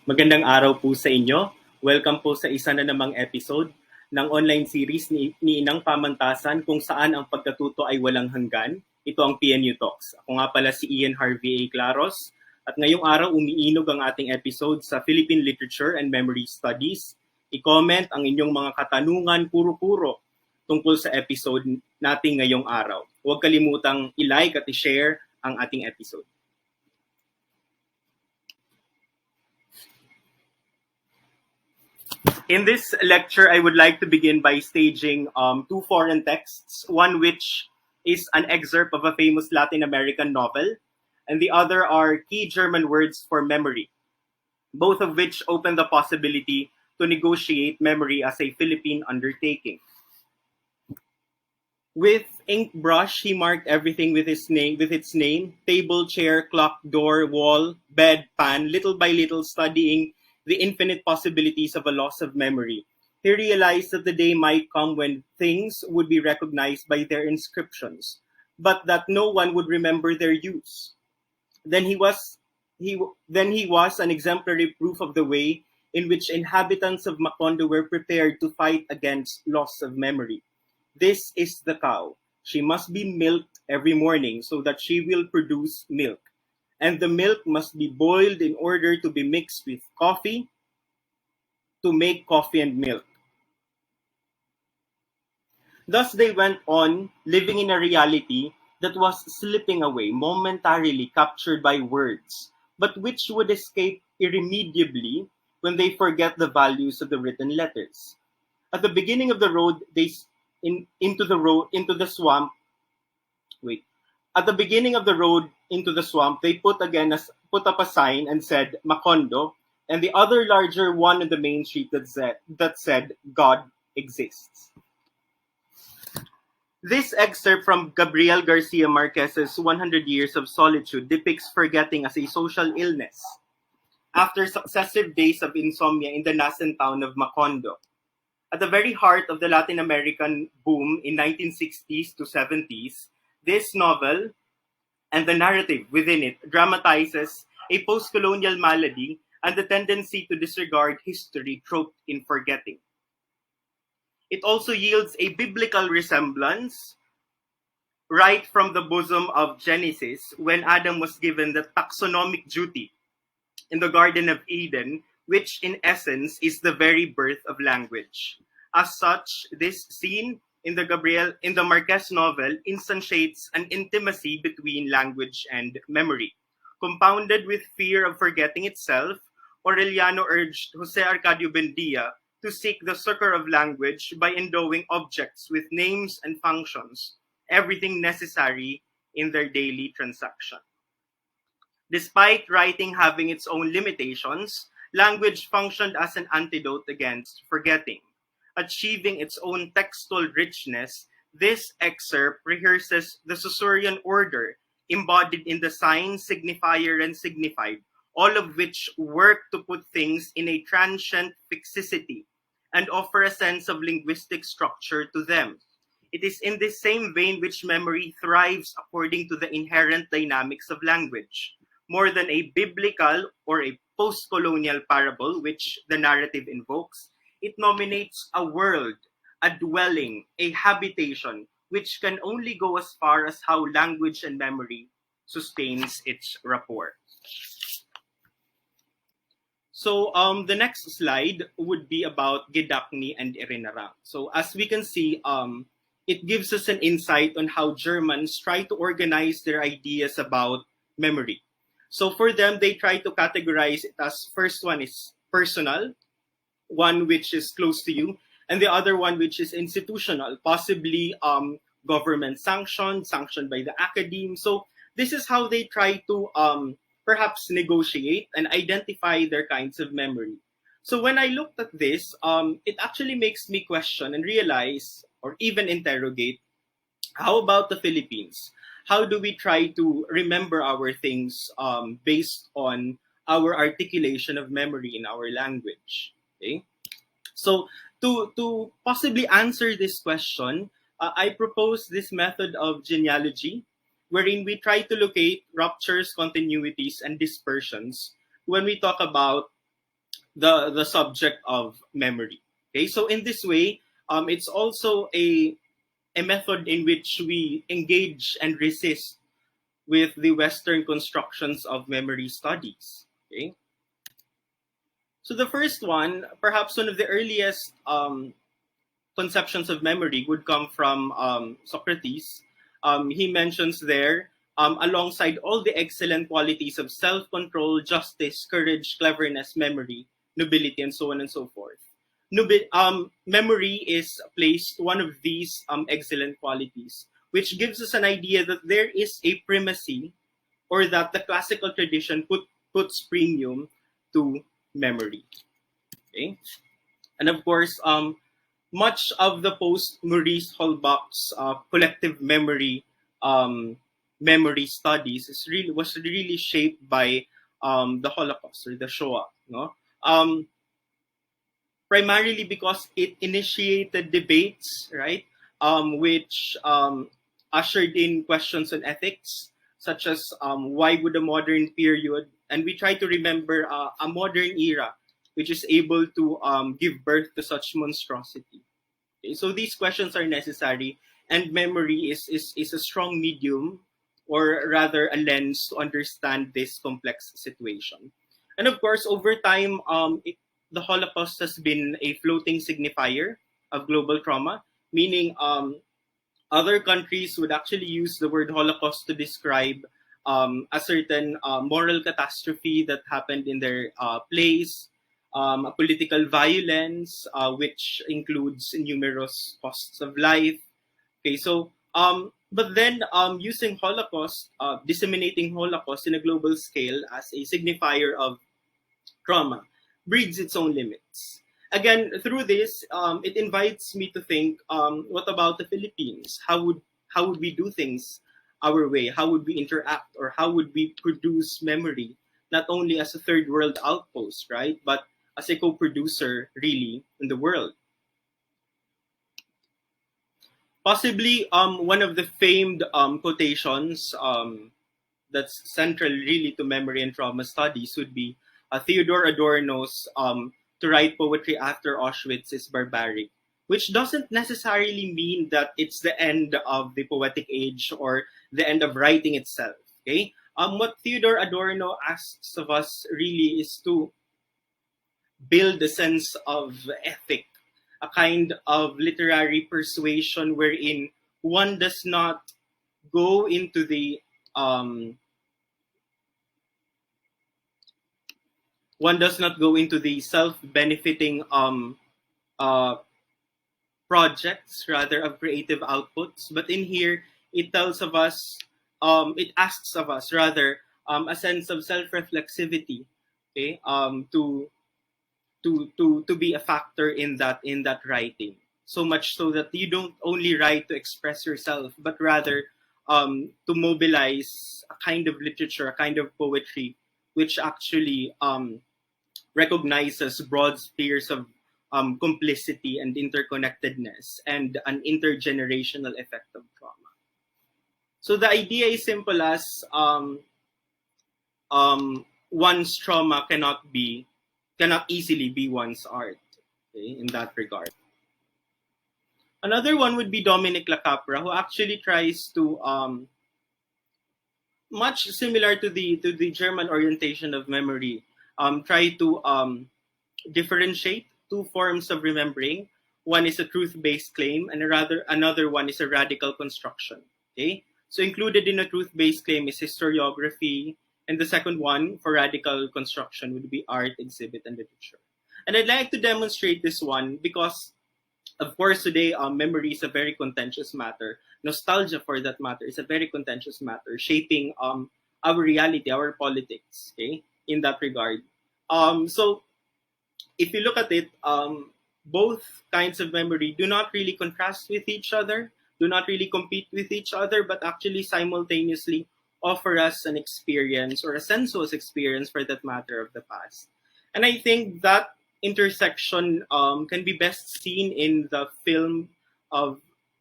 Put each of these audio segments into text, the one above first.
Magandang araw po sa inyo. Welcome po sa isa na namang episode ng online series ni Inang Pamantasan kung saan ang pagkatuto ay walang hanggan. Ito ang PNU Talks. Ako nga pala si Harvey Claros at ngayong araw umiinog ang ating episode sa Philippine Literature and Memory Studies. I-comment ang inyong mga katanungan puro-puro tungkol sa episode natin ngayong araw. Huwag kalimutang i-like at i-share ang ating episode. In this lecture, I would like to begin by staging two foreign texts, one which is an excerpt of a famous Latin American novel, and the other are key German words for memory, both of which open the possibility to negotiate memory as a Philippine undertaking. With ink brush, he marked everything with its name, table, chair, clock, door, wall, bed, pan, little by little studying the infinite possibilities of a loss of memory. He realized that the day might come when things would be recognized by their inscriptions, but that no one would remember their use. Then he was an exemplary proof of the way in which inhabitants of Macondo were prepared to fight against loss of memory. This is the cow. She must be milked every morning so that she will produce milk. And the milk must be boiled in order to be mixed with coffee to make coffee and milk. Thus they went on, living in a reality that was slipping away, momentarily captured by words, but which would escape irremediably when they forget the values of the written letters. At the beginning of the road, into the swamp. At the beginning of the road into the swamp, they put up a sign and said Macondo, and the other larger one on the main street that said God exists. This excerpt from Gabriel Garcia Marquez's 100 Years of Solitude depicts forgetting as a social illness after successive days of insomnia in the nascent town of Macondo. At the very heart of the Latin American boom in 1960s to 70s, this novel and the narrative within it dramatizes a post-colonial malady and the tendency to disregard history troped in forgetting. It also yields a biblical resemblance right from the bosom of Genesis when Adam was given the taxonomic duty in the Garden of Eden, which in essence is the very birth of language. As such, this scene in the Marquez novel instantiates an intimacy between language and memory. Compounded with fear of forgetting itself, Aureliano urged Jose Arcadio Buendia to seek the succor of language by endowing objects with names and functions, everything necessary in their daily transaction. Despite writing having its own limitations, language functioned as an antidote against forgetting. Achieving its own textual richness, this excerpt rehearses the Saussurean order embodied in the sign, signifier, and signified, all of which work to put things in a transient fixicity and offer a sense of linguistic structure to them. It is in this same vein which memory thrives according to the inherent dynamics of language. More than a biblical or a post-colonial parable, which the narrative invokes, it nominates a world, a dwelling, a habitation, which can only go as far as how language and memory sustains its rapport. So the next slide would be about Gedakni and Irinarang. So as we can see, it gives us an insight on how Germans try to organize their ideas about memory. So for them, they try to categorize it as first one is personal, one which is close to you, and the other one which is institutional, possibly government sanctioned by the academe. So this is how they try to perhaps negotiate and identify their kinds of memory. So when I looked at this, it actually makes me question and realize, or even interrogate, how about the Philippines? How do we try to remember our things based on our articulation of memory in our language? Okay, so to possibly answer this question, I propose this method of genealogy, wherein we try to locate ruptures, continuities, and dispersions when we talk about the subject of memory. Okay, so in this way, it's also a method in which we engage and resist with the Western constructions of memory studies. Okay, so the first one, perhaps one of the earliest conceptions of memory, would come from Socrates. He mentions there, alongside all the excellent qualities of self-control, justice, courage, cleverness, memory, nobility, and so on and so forth. Memory is placed one of these excellent qualities, which gives us an idea that there is a primacy, or that the classical tradition puts premium to memory. Okay, and of course, much of the post-Maurice Holbach's collective memory studies was really shaped by the Holocaust, or the Shoah. No, primarily because it initiated debates, right, which ushered in questions on ethics, such as why would a modern period, and we try to remember a modern era, which is able to give birth to such monstrosity. Okay, so these questions are necessary, and memory is a strong medium, or rather a lens, to understand this complex situation. And of course, over time, the Holocaust has been a floating signifier of global trauma, meaning other countries would actually use the word Holocaust to describe a certain moral catastrophe that happened in their place, a political violence, which includes numerous costs of life. Okay, so but then using Holocaust, disseminating Holocaust in a global scale as a signifier of trauma breeds its own limits. Again, through this, it invites me to think, what about the Philippines? How would we do things our way? How would we interact, or how would we produce memory, not only as a third world outpost, right, but as a co-producer, really, in the world? Possibly, one of the famed quotations that's central really to memory and trauma studies would be Theodore Adorno's "To write poetry after Auschwitz is barbaric," which doesn't necessarily mean that it's the end of the poetic age, or the end of writing itself. Okay, what Theodore Adorno asks of us really is to build a sense of ethic, a kind of literary persuasion wherein one does not go into the um, self-benefiting uh, projects, rather, of creative outputs. But in here, it tells of us, it asks of us, rather, a sense of self-reflexivity, okay, to be a factor in that writing. So much so that you don't only write to express yourself, but rather to mobilize a kind of literature, a kind of poetry, which actually recognizes broad spheres of complicity and interconnectedness, and an intergenerational effect of trauma. So the idea is simple as one's trauma cannot easily be one's art. Okay, in that regard. Another one would be Dominic Lacapra, who actually tries to much similar to the German orientation of memory, try to differentiate two forms of remembering. One is a truth-based claim, and another one is a radical construction. Okay, so included in a truth-based claim is historiography, and the second one for radical construction would be art, exhibit, and literature. And I'd like to demonstrate this one because, of course, today memory is a very contentious matter. Nostalgia, for that matter, is a very contentious matter, shaping our reality, our politics. Okay, in that regard. So if you look at it, both kinds of memory do not really contrast with each other, do not really compete with each other, but actually simultaneously offer us an experience, or a sensuous experience for that matter, of the past. And I think that intersection can be best seen in the film of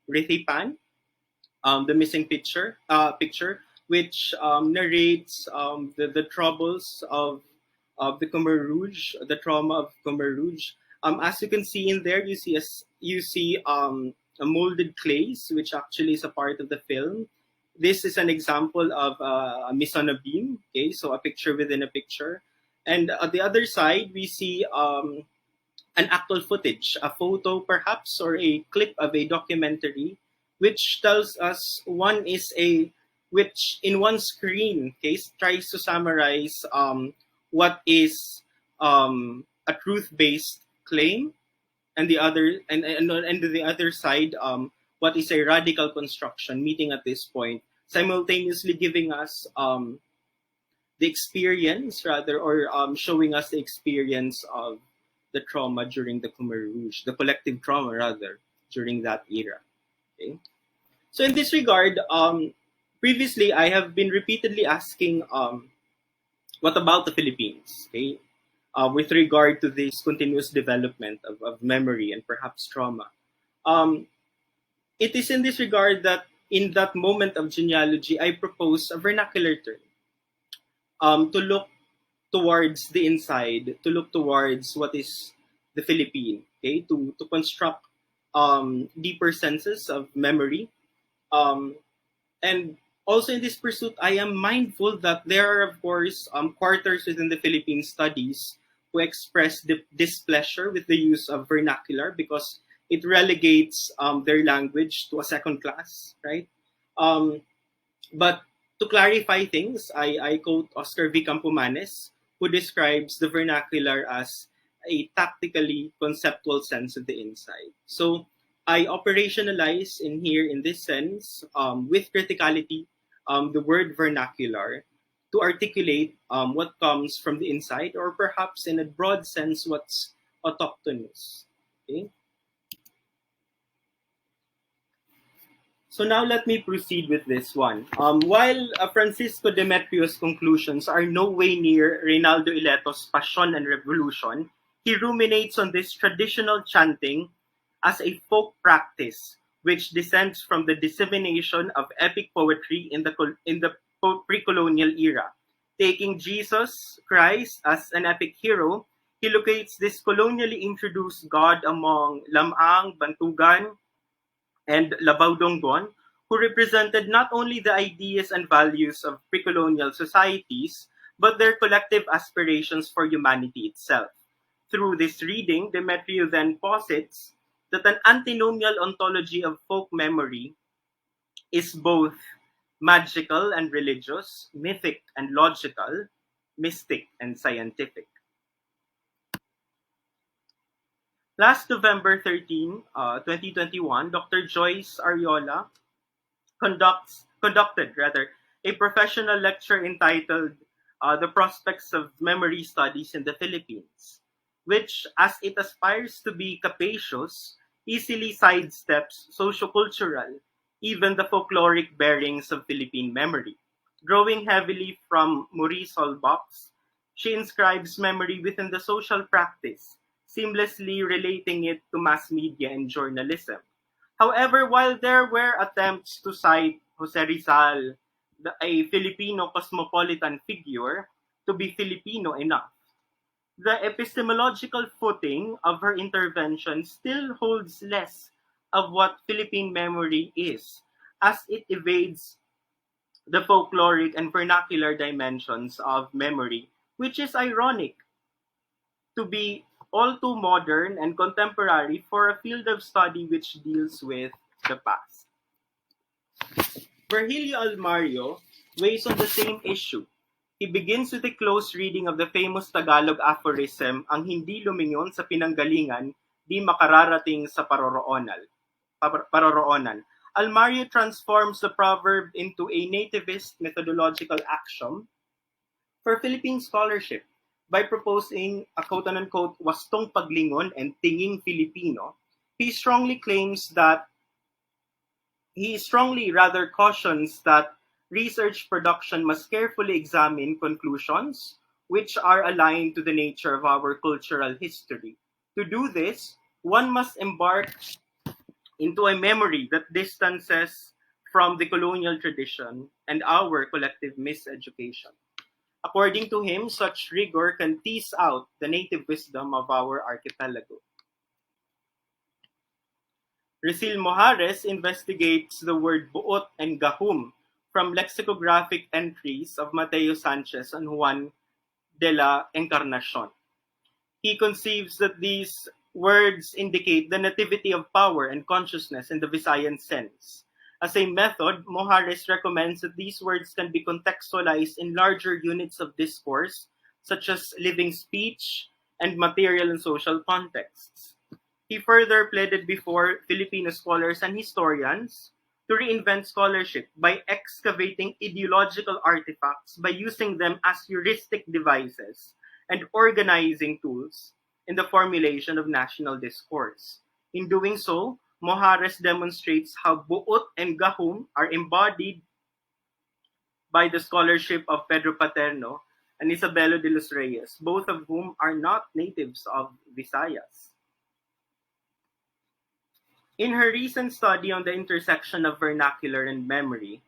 Rithi Pan, The Missing Picture, which narrates the troubles of of the Khmer Rouge, the trauma of Khmer Rouge. As you can see in there, you see a molded clays, which actually is a part of the film. This is an example of a mise en abîme, okay, so a picture within a picture. And on the other side, we see an actual footage, a photo perhaps, or a clip of a documentary, which tells us which in one screen case tries to summarize what is a truth-based claim, and the other side, what is a radical construction, meeting at this point, simultaneously giving us the experience, rather, or showing us the experience of the trauma during the Khmer Rouge, the collective trauma, rather, during that era. Okay? So in this regard, previously I have been repeatedly asking, what about the Philippines? Okay, with regard to this continuous development of memory and perhaps trauma. Um, it is in this regard that in that moment of genealogy, I propose a vernacular term, to look towards the inside, to look towards what is the Philippine, okay, to construct deeper senses of memory. Um, and also in this pursuit, I am mindful that there are, of course, quarters within the Philippine studies who express displeasure with the use of vernacular because it relegates their language to a second class, right? Um, but to clarify things, I quote Oscar V. Campomanes, who describes the vernacular as a tactically conceptual sense of the inside. So I operationalize in here, in this sense, with criticality, the word vernacular to articulate what comes from the inside, or perhaps in a broad sense, what's autochthonous. Okay? So now let me proceed with this one. While Francisco Demetrio's conclusions are no way near Reynaldo Ileto's Passion and Revolution, he ruminates on this traditional chanting as a folk practice which descends from the dissemination of epic poetry in the pre-colonial era. Taking Jesus Christ as an epic hero, he locates this colonially introduced god among Lamang, Bantugan, and Labaudongon, who represented not only the ideas and values of pre-colonial societies, but their collective aspirations for humanity itself. Through this reading, Demetrio then posits that an antinomial ontology of folk memory is both magical and religious, mythic and logical, mystic and scientific. Last November 13, 2021, Dr. Joyce Ariola conducted a professional lecture entitled The Prospects of Memory Studies in the Philippines, which, as it aspires to be capacious, easily sidesteps sociocultural, even the folkloric bearings of Philippine memory. Drawing heavily from Maurice Holbach's, she inscribes memory within the social practice, seamlessly relating it to mass media and journalism. However, while there were attempts to cite Jose Rizal, a Filipino cosmopolitan figure, to be Filipino enough, the epistemological footing of her intervention still holds less of what Philippine memory is, as it evades the folkloric and vernacular dimensions of memory, which is ironic to be all too modern and contemporary for a field of study which deals with the past. Virgilio Almario weighs on the same issue. He begins with a close reading of the famous Tagalog aphorism, ang hindi lumingon sa pinanggalingan, di makararating sa paroroonan. Almario transforms the proverb into a nativist methodological axiom for Philippine scholarship by proposing a quote-unquote wastong paglingon and tinging Filipino. He strongly rather cautions that research production must carefully examine conclusions which are aligned to the nature of our cultural history. To do this, one must embark into a memory that distances from the colonial tradition and our collective miseducation. According to him, such rigor can tease out the native wisdom of our archipelago. Risil Mojares investigates the word buot and gahum from lexicographic entries of Mateo Sanchez and Juan de la Encarnacion. He conceives that these words indicate the nativity of power and consciousness in the Visayan sense. As a method, Mojares recommends that these words can be contextualized in larger units of discourse, such as living speech and material and social contexts. He further pleaded before Filipino scholars and historians to reinvent scholarship by excavating ideological artifacts by using them as heuristic devices and organizing tools in the formulation of national discourse. In doing so, Mojares demonstrates how buot and gahum are embodied by the scholarship of Pedro Paterno and Isabelo de los Reyes, both of whom are not natives of Visayas. In her recent study on the intersection of vernacular and memory,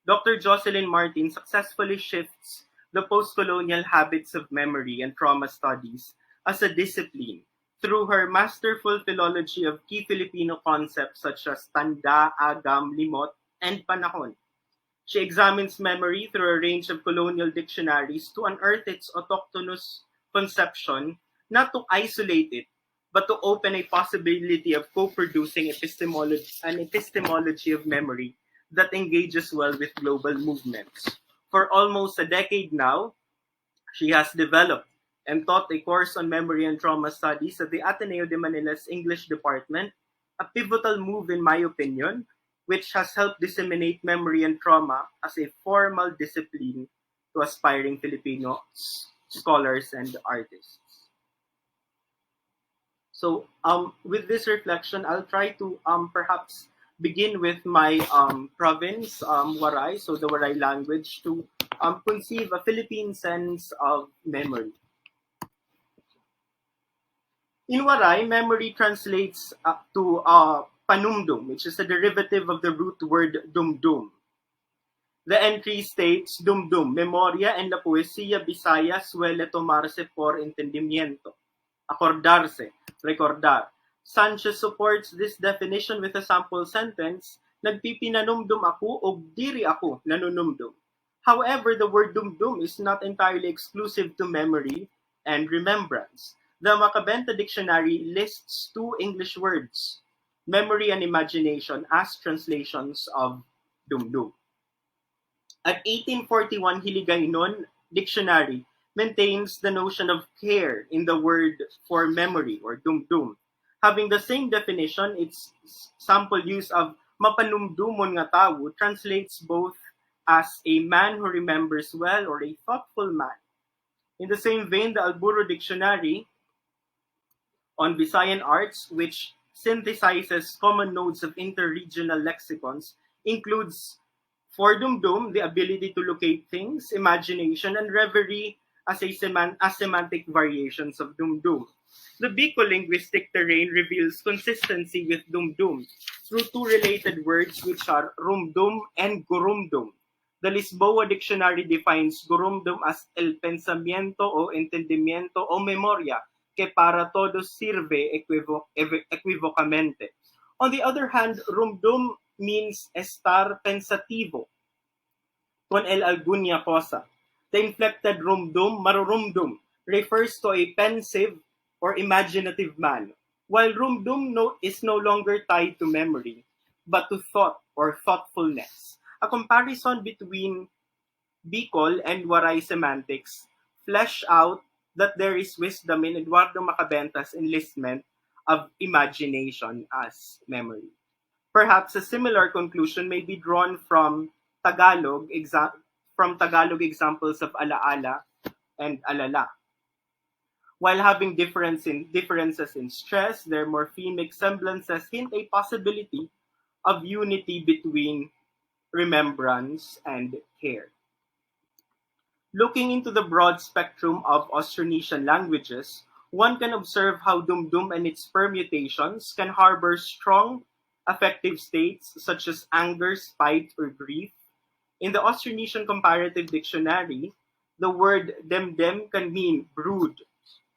Dr. Jocelyn Martin successfully shifts the post-colonial habits of memory and trauma studies as a discipline through her masterful philology of key Filipino concepts such as tanda, agam, limot, and panahon. She examines memory through a range of colonial dictionaries to unearth its autochthonous conception, not to isolate it, but to open a possibility of co-producing an epistemology of memory that engages well with global movements. For almost a decade now, she has developed and taught a course on memory and trauma studies at the Ateneo de Manila's English department, a pivotal move in my opinion, which has helped disseminate memory and trauma as a formal discipline to aspiring Filipino scholars and artists. So, with this reflection, I'll try to perhaps begin with my province, Waray, so the Waray language, to conceive a Philippine sense of memory. In Waray, memory translates to panumdum, which is a derivative of the root word dumdum. The entry states, dumdum, memoria en la poesía bisaya suele tomarse por entendimiento. Acordarse, recordar. Sanchez supports this definition with a sample sentence, nagpipinanumdum ako o diri ako nanunumdum. However, the word dumdum is not entirely exclusive to memory and remembrance. The Macabenta dictionary lists two English words, memory and imagination, as translations of dumdum. At 1841, Hiligaynon dictionary maintains the notion of care in the word for memory or dumdum. Having the same definition, its sample use of mapanumdumon nga tao translates both as a man who remembers well or a thoughtful man. In the same vein, the Alburo Dictionary on Visayan arts, which synthesizes common nodes of interregional lexicons, includes for dumdum, the ability to locate things, imagination, and reverie as semantic variations of dumdum. The Bicol linguistic terrain reveals consistency with dumdum through two related words which are rumdum and gurumdum. The Lisboa dictionary defines gurumdum as el pensamiento o entendimiento o memoria que para todos sirve equivocamente. On the other hand, rumdum means estar pensativo con el alguna cosa. The inflected rumdum, marurumdum, refers to a pensive or imaginative man, while rumdum is no longer tied to memory, but to thought or thoughtfulness. A comparison between Bicol and Waray semantics flesh out that there is wisdom in Eduardo Macabenta's enlistment of imagination as memory. Perhaps a similar conclusion may be drawn from Tagalog examples of alaala and alala. While having differences in stress, their morphemic semblances hint a possibility of unity between remembrance and care. Looking into the broad spectrum of Austronesian languages, one can observe how dumdum and its permutations can harbor strong affective states such as anger, spite, or grief. In the Austronesian Comparative Dictionary, The word demdem can mean brood,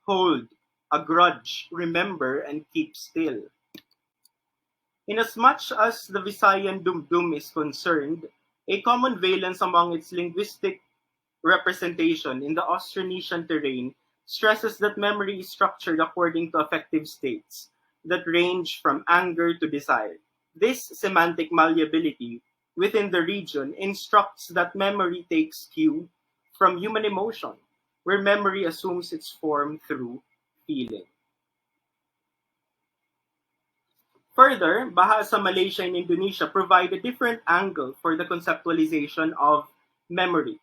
hold, a grudge, remember, and keep still. Inasmuch as the Visayan dumdum is concerned, a common valence among its linguistic representation in the Austronesian terrain stresses that memory is structured according to affective states that range from anger to desire. This semantic malleability within the region instructs that memory takes cue from human emotion, where memory assumes its form through feeling. Further, Bahasa Malaysia and Indonesia provide a different angle for the conceptualization of memory.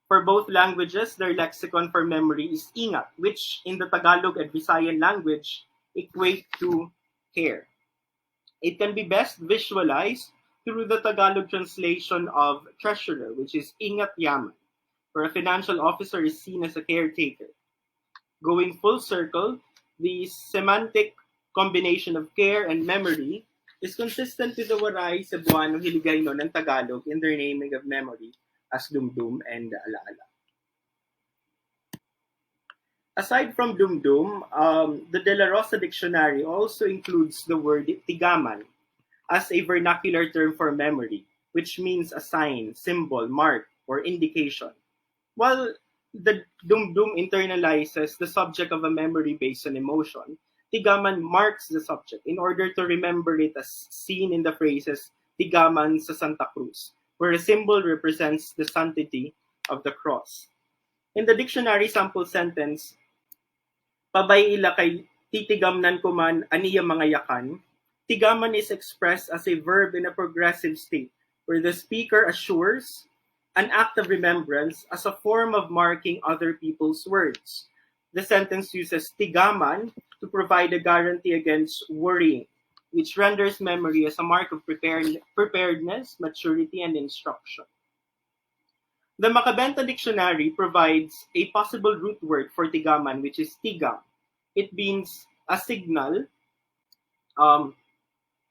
For both languages, their lexicon for memory is ingat, which in the Tagalog and Visayan language equate to care. It can be best visualized through the Tagalog translation of treasurer, which is ingat yaman, where a financial officer is seen as a caretaker. Going full circle, the semantic combination of care and memory is consistent with the waray, Cebuano, Hiligaynon, and Tagalog in their naming of memory as dumdum and alaala. Aside from dumdum, the De La Rosa Dictionary also includes the word tigaman as a vernacular term for memory, which means a sign, symbol, mark, or indication. While the dumdum internalizes the subject of a memory based on emotion, tigaman marks the subject in order to remember it as seen in the phrases tigaman sa Santa Cruz, where a symbol represents the sanctity of the cross. In the dictionary sample sentence, pabay ila kay titigamnan ko man aniya mga yakan, tigaman is expressed as a verb in a progressive state, where the speaker assures an act of remembrance as a form of marking other people's words. The sentence uses tigaman to provide a guarantee against worrying, which renders memory as a mark of preparedness, maturity, and instruction. The Macabenta Dictionary provides a possible root word for tigaman, which is tigam. It means um,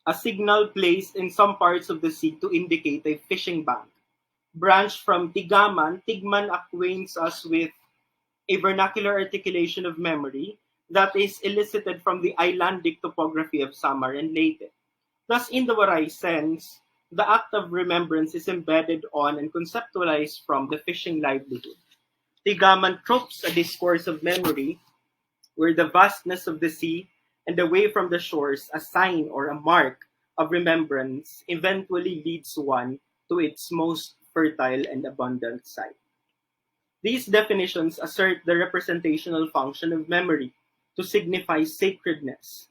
a signal placed in some parts of the sea to indicate a fishing bank. Branched from tigaman, tigman acquaints us with a vernacular articulation of memory that is elicited from the islandic topography of Samar and Leyte. Thus, in the Waray sense, the act of remembrance is embedded on and conceptualized from the fishing livelihood. Tigaman tropes a discourse of memory where the vastness of the sea and away from the shores, a sign or a mark of remembrance, eventually leads one to its most fertile and abundant site. These definitions assert the representational function of memory to signify sacredness,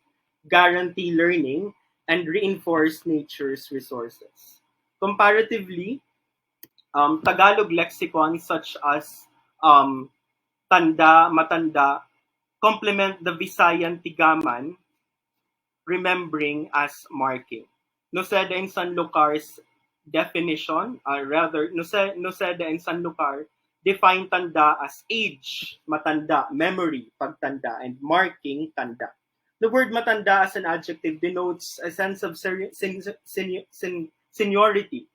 guarantee learning, and reinforce nature's resources. Comparatively, Tagalog lexicons such as tanda, matanda, complement the Visayan tigaman, remembering as marking. Noceda and Sanlucar's definition, Noceda and Sanlucar define tanda as age, matanda, memory, pagtanda, and marking, tanda. The word matanda as an adjective denotes a sense of seniority,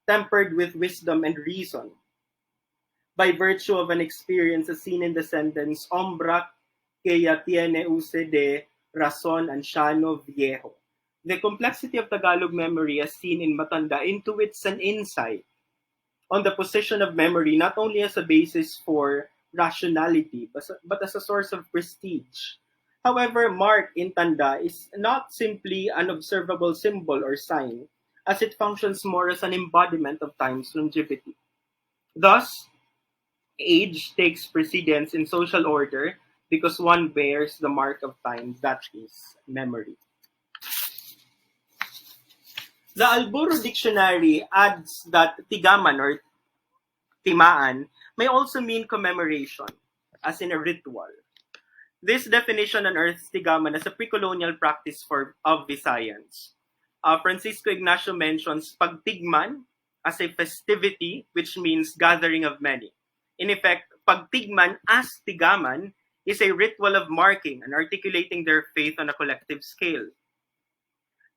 tempered with wisdom and reason, by virtue of an experience as seen in the sentence, Ombra que ya tiene use de razón anciano viejo. The complexity of Tagalog memory as seen in Matanda intuits an insight on the position of memory not only as a basis for rationality, but as a source of prestige. However, mark in Tanda is not simply an observable symbol or sign, as it functions more as an embodiment of time's longevity. Thus, age takes precedence in social order because one bears the mark of time, that is, memory. The Alburo Dictionary adds that tigaman or timaan may also mean commemoration, as in a ritual. This definition unearths tigaman as a pre-colonial practice of Visayans. Francisco Ignacio mentions pagtigman as a festivity, which means gathering of many. In effect, pagtigman as tigaman is a ritual of marking and articulating their faith on a collective scale.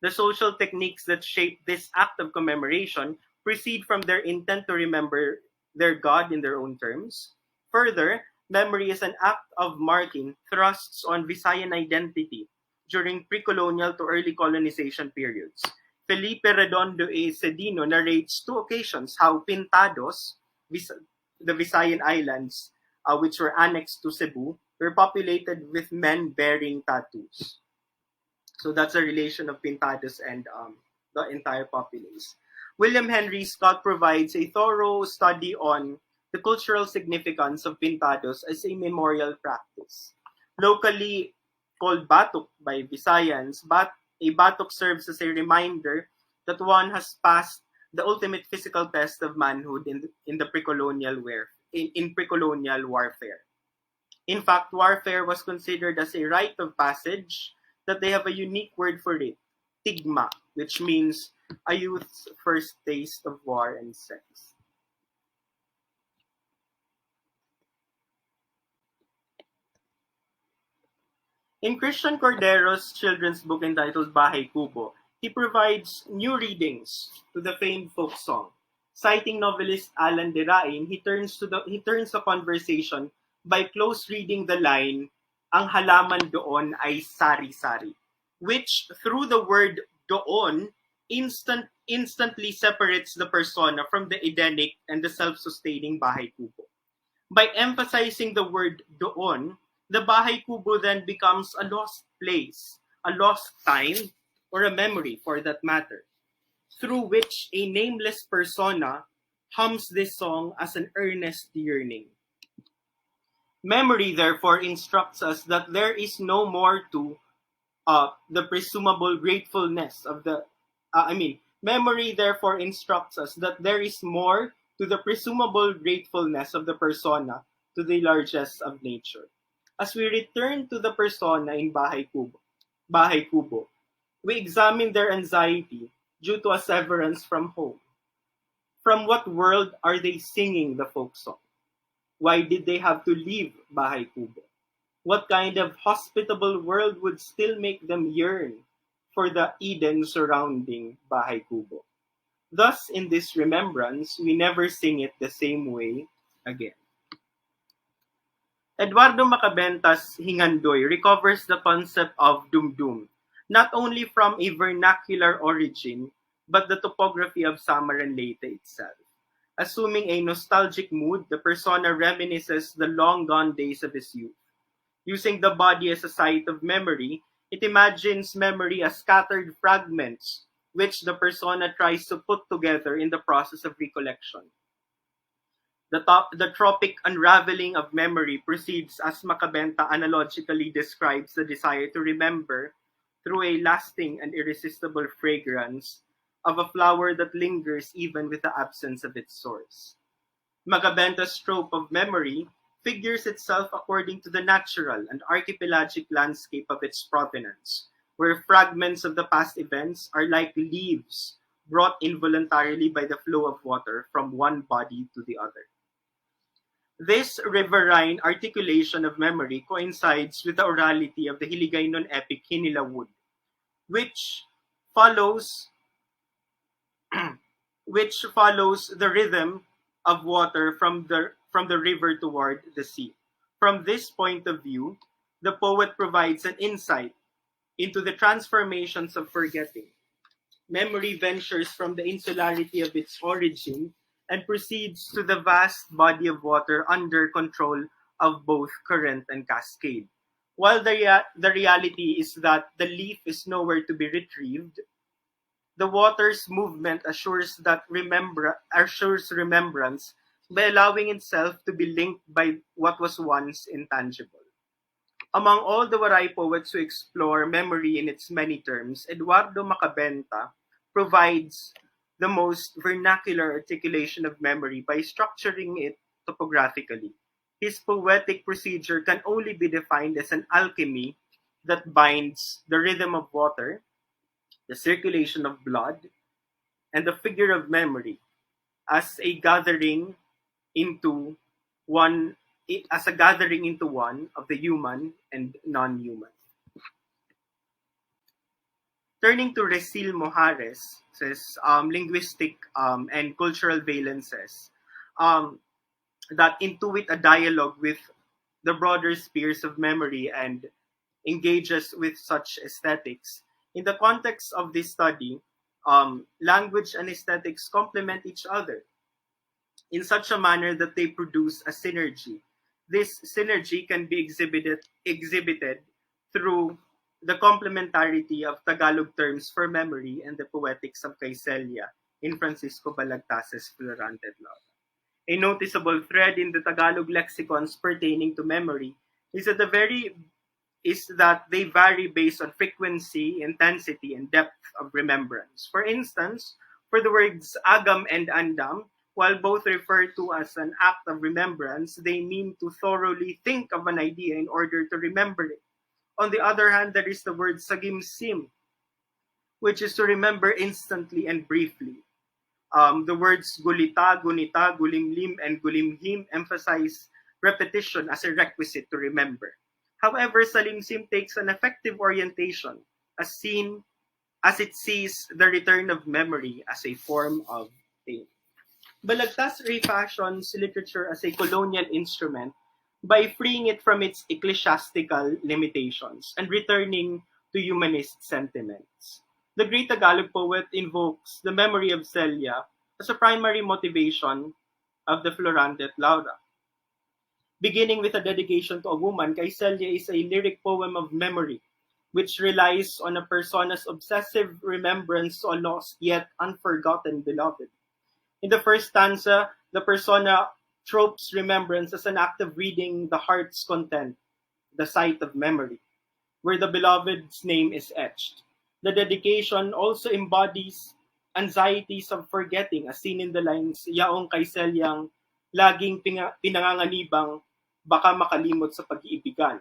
The social techniques that shape this act of commemoration proceed from their intent to remember their God in their own terms, Further, memory is an act of marking thrusts on Visayan identity during pre-colonial to early colonization periods. Felipe Redondo A. Cedino narrates two occasions how Pintados, the Visayan Islands, which were annexed to Cebu, were populated with men bearing tattoos. So that's a relation of Pintados and the entire populace. William Henry Scott provides a thorough study on the cultural significance of Pintados as a memorial practice. Locally called batuk by Visayans, a batuk serves as a reminder that one has passed the ultimate physical test of manhood in the pre-colonial pre-colonial warfare. In fact, warfare was considered as a rite of passage that they have a unique word for it, tigma, which means a youth's first taste of war and sex. In Christian Cordero's children's book entitled Bahay Kubo, he provides new readings to the famed folk song. Citing novelist Alan de Rain, he turns the conversation by close reading the line, "Ang halaman doon ay sari-sari," which through the word doon instantly separates the persona from the Edenic and the self-sustaining Bahay Kubo. By emphasizing the word doon, the Bahay Kubo then becomes a lost place, a lost time, or a memory for that matter, through which a nameless persona hums this song as an earnest yearning. Memory therefore instructs us that there is no more to the presumable gratefulness of the memory therefore instructs us that there is more to the presumable gratefulness of the persona to the largesse of nature. As we return to the persona in Bahay Kubo, we examine their anxiety due to a severance from home. From what world are they singing the folk song? Why did they have to leave Bahay Kubo? What kind of hospitable world would still make them yearn for the Eden surrounding Bahay Kubo? Thus, in this remembrance, we never sing it the same way again. Eduardo Macabenta's Hingandoy recovers the concept of dumdum, not only from a vernacular origin, but the topography of Samaran Leyte itself. Assuming a nostalgic mood, the persona reminisces the long-gone days of his youth. Using the body as a site of memory, it imagines memory as scattered fragments, which the persona tries to put together in the process of recollection. The tropic unraveling of memory proceeds as Macabenta analogically describes the desire to remember through a lasting and irresistible fragrance of a flower that lingers even with the absence of its source. Macabenta's trope of memory figures itself according to the natural and archipelagic landscape of its provenance, where fragments of the past events are like leaves brought involuntarily by the flow of water from one body to the other. This riverine articulation of memory coincides with the orality of the Hiligaynon epic Hinilawud, which follows the rhythm of water from the river toward the sea. From this point of view, the poet provides an insight into the transformations of forgetting. Memory ventures from the insularity of its origin and proceeds to the vast body of water under control of both current and cascade. While the reality is that the leaf is nowhere to be retrieved, the water's movement assures remembrance by allowing itself to be linked by what was once intangible. Among all the Waray poets who explore memory in its many terms, Eduardo Macabenta provides the most vernacular articulation of memory by structuring it topographically. His poetic procedure can only be defined as an alchemy that binds the rhythm of water, the circulation of blood, and the figure of memory as a gathering into one of the human and non-human. Turning to Resil Mojares, says linguistic and cultural valences. Um, that intuit a dialogue with the broader spheres of memory and engages with such aesthetics. In the context of this study, language and aesthetics complement each other in such a manner that they produce a synergy. This synergy can be exhibited through the complementarity of Tagalog terms for memory and the poetics of Caicelia in Francisco Balagtas's Florante Law. A noticeable thread in the Tagalog lexicons pertaining to memory is that they vary based on frequency, intensity, and depth of remembrance. For instance, for the words agam and andam, while both refer to as an act of remembrance, they mean to thoroughly think of an idea in order to remember it. On the other hand, there is the word sagimsim, which is to remember instantly and briefly. The words gulita, gunita, gulimlim, and gulimhim emphasize repetition as a requisite to remember. However, salimsim takes an effective orientation as it sees the return of memory as a form of pain. Balagtas refashions literature as a colonial instrument by freeing it from its ecclesiastical limitations and returning to humanist sentiments. The great Tagalog poet invokes the memory of Celia as a primary motivation of the Florante at Laura. Beginning with a dedication to a woman, Caicelia is a lyric poem of memory, which relies on a persona's obsessive remembrance to a lost yet unforgotten beloved. In the first stanza, the persona tropes remembrance as an act of reading the heart's content, the site of memory, where the beloved's name is etched. The dedication also embodies anxieties of forgetting, as seen in the lines, yaong Caiceliang laging pinanganganibang baka makalimot sa pag-iibigan.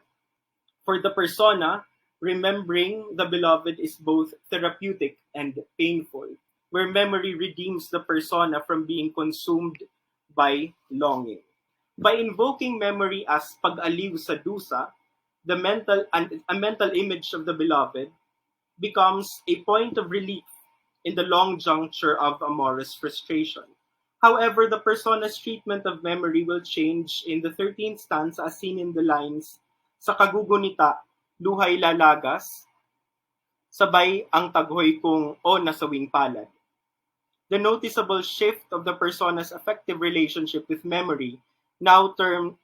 For the persona, remembering the beloved is both therapeutic and painful, where memory redeems the persona from being consumed by longing. By invoking memory as pag-aliw sa dusa, a mental image of the beloved becomes a point of relief in the long juncture of amorous frustration. However, the persona's treatment of memory will change in the 13th stanza as seen in the lines, sa kagugunita, luhay lalagas, sabay ang taghoy kong o nasawing palad. The noticeable shift of the persona's affective relationship with memory now turns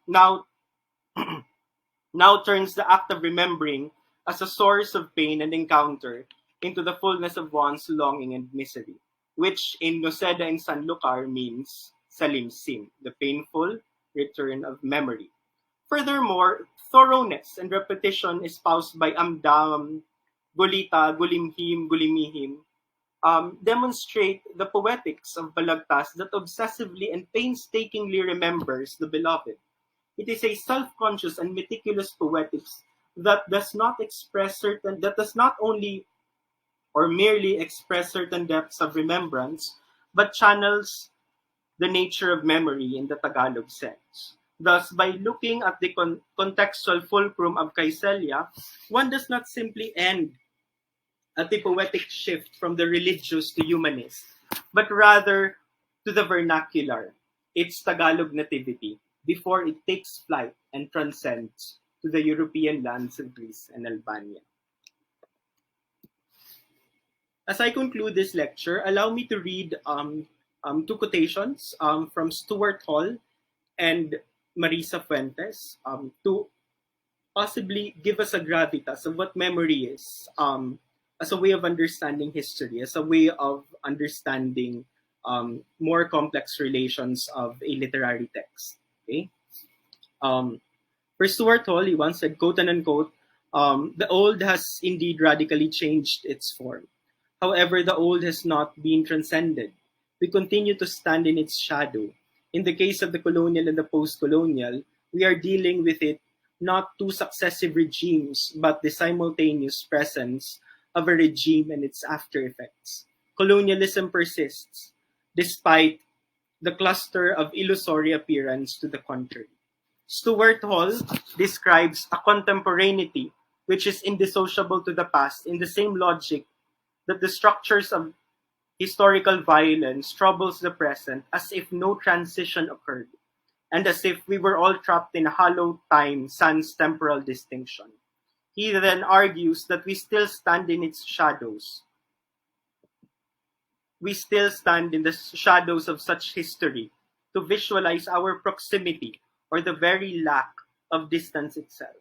the act of remembering as a source of pain and encounter into the fullness of one's longing and misery, which in Noceda and Sanlucar means salimsim, the painful return of memory. Furthermore, thoroughness and repetition espoused by Amdam, Gulita, Gulimhim, Gulimihim, demonstrate the poetics of Balagtas that obsessively and painstakingly remembers the beloved. It is a self-conscious and meticulous poetics that does not only or merely express certain depths of remembrance, but channels the nature of memory in the Tagalog sense. Thus, by looking at the contextual fulcrum of Caicelia, one does not simply end at the poetic shift from the religious to humanist, but rather to the vernacular, its Tagalog nativity, before it takes flight and transcends to the European lands of Greece and Albania. As I conclude this lecture, allow me to read two quotations from Stuart Hall and Marisa Fuentes to possibly give us a gravitas of what memory is as a way of understanding history, as a way of understanding more complex relations of a literary text. Okay? For Stuart Hall, he once said, quote and unquote, the old has indeed radically changed its form. However, the old has not been transcended. We continue to stand in its shadow. In the case of the colonial and the post-colonial, we are dealing with it not two successive regimes, but the simultaneous presence of a regime and its after effects. Colonialism persists, despite the cluster of illusory appearance to the contrary. Stuart Hall describes a contemporaneity which is indissociable to the past in the same logic that the structures of historical violence troubles the present as if no transition occurred. and as if we were all trapped in a hollow time sans temporal distinction. He then argues that we still stand in its shadows. We still stand in the shadows of such history to visualize our proximity or the very lack of distance itself.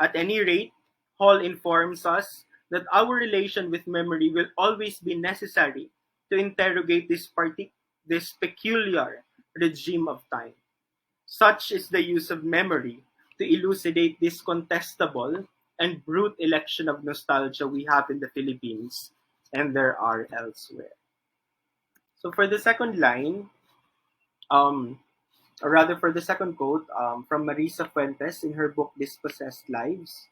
At any rate, Hall informs us that our relation with memory will always be necessary to interrogate this peculiar regime of time. Such is the use of memory to elucidate this contestable and brute election of nostalgia we have in the Philippines, and there are elsewhere. So for the second line, or rather for the second quote from Marisa Fuentes in her book Dispossessed Lives,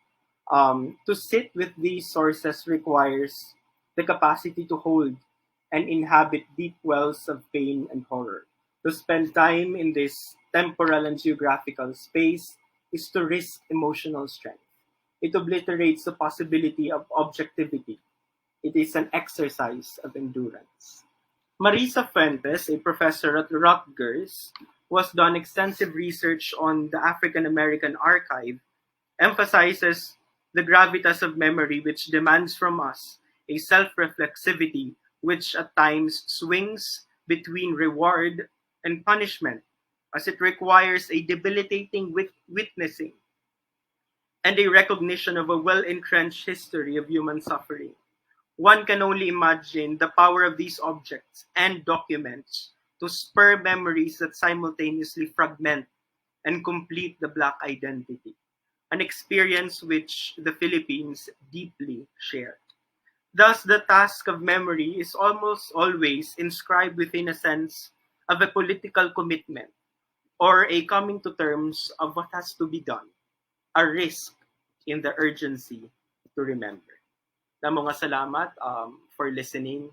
to sit with these sources requires the capacity to hold and inhabit deep wells of pain and horror. To spend time in this temporal and geographical space is to risk emotional strength. It obliterates the possibility of objectivity. It is an exercise of endurance. Marisa Fuentes, a professor at Rutgers, who has done extensive research on the African American archive, emphasizes the gravitas of memory, which demands from us a self-reflexivity which at times swings between reward and punishment, as it requires a debilitating witnessing and a recognition of a well-entrenched history of human suffering. One can only imagine the power of these objects and documents to spur memories that simultaneously fragment and complete the Black identity, an experience which the Philippines deeply share. Thus, the task of memory is almost always inscribed within a sense of a political commitment or a coming to terms of what has to be done, a risk in the urgency to remember. Mga salamat for listening.